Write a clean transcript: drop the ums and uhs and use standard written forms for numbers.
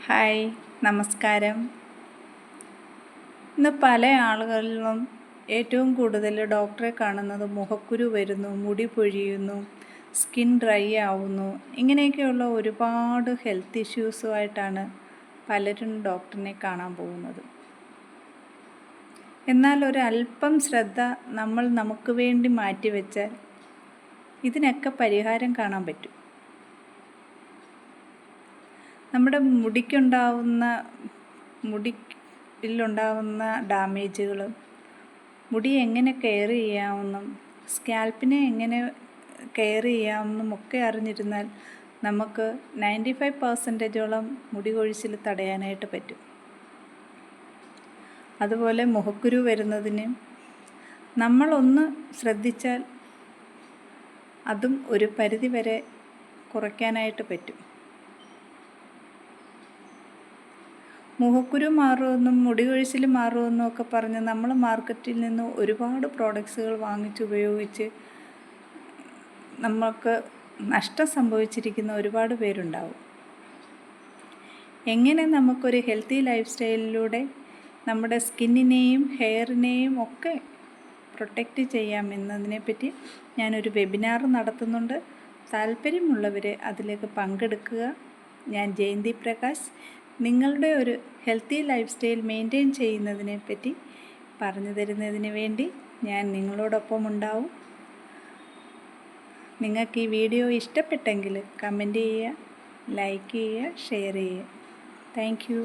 Hi, നമസ്കാരം. ഇന്ന് പല ആളുകളിലും ഏറ്റവും കൂടുതൽ ഡോക്ടറെ കാണുന്നത് മുഖക്കുരു വരുന്നു, മുടി പൊഴിയുന്നു, സ്കിൻ ഡ്രൈ ആവുന്നു, ഇങ്ങനെയൊക്കെയുള്ള ഒരുപാട് ഹെൽത്ത് ഇഷ്യൂസുമായിട്ടാണ് പലരും ഡോക്ടറിനെ കാണാൻ പോകുന്നത്. എന്നാൽ ഒരല്പം ശ്രദ്ധ നമ്മൾ നമുക്ക് വേണ്ടി മാറ്റിവെച്ചാൽ ഇതിനൊക്കെ പരിഹാരം കാണാൻ പറ്റും. നമ്മുടെ മുടിയിലുണ്ടാവുന്ന ഡാമേജുകൾ, മുടി എങ്ങനെ കെയർ ചെയ്യാമെന്നും സ്കാൽപ്പിനെ എങ്ങനെ കെയർ ചെയ്യാമെന്നും ഒക്കെ അറിഞ്ഞിരുന്നാൽ നമുക്ക് 95% മുടി കൊഴിച്ചിൽ തടയാനായിട്ട് പറ്റും. അതുപോലെ മുഖക്കുരു വരുന്നതിന് നമ്മളൊന്ന് ശ്രദ്ധിച്ചാൽ അതും ഒരു പരിധിവരെ കുറയ്ക്കാനായിട്ട് പറ്റും. മുഖക്കുരു മാറുമെന്നും മുടി കൊഴിച്ചിൽ മാറുമെന്നും ഒക്കെ പറഞ്ഞ് നമ്മൾ മാർക്കറ്റിൽ നിന്ന് ഒരുപാട് പ്രോഡക്ട്സുകൾ ഉപയോഗിച്ച് നമുക്ക് നഷ്ടം സംഭവിച്ചിരിക്കുന്ന ഒരുപാട് പേരുണ്ടാവും. എങ്ങനെ നമുക്കൊരു ഹെൽത്തി ലൈഫ് സ്റ്റൈലിലൂടെ നമ്മുടെ സ്കിന്നിനെയും ഹെയറിനെയും ഒക്കെ പ്രൊട്ടക്റ്റ് ചെയ്യാം എന്നതിനെപ്പറ്റി ഞാനൊരു വെബിനാർ നടത്തുന്നുണ്ട്. താല്പര്യമുള്ളവർ അതിലേക്ക് പങ്കെടുക്കുക. ഞാൻ ജയന്തി പ്രകാശ്. നിങ്ങളുടെ ഒരു ഹെൽത്തി ലൈഫ് സ്റ്റൈൽ മെയിൻറ്റെയിൻ ചെയ്യുന്നതിനെ പറ്റി പറഞ്ഞു തരുന്നതിന് വേണ്ടി ഞാൻ നിങ്ങളോടൊപ്പം ഉണ്ടാവും. നിങ്ങൾക്ക് ഈ വീഡിയോ ഇഷ്ടപ്പെട്ടെങ്കിൽ കമൻറ്റ് ചെയ്യുക, ലൈക്ക് ചെയ്യുക, ഷെയർ ചെയ്യുക. Thank you.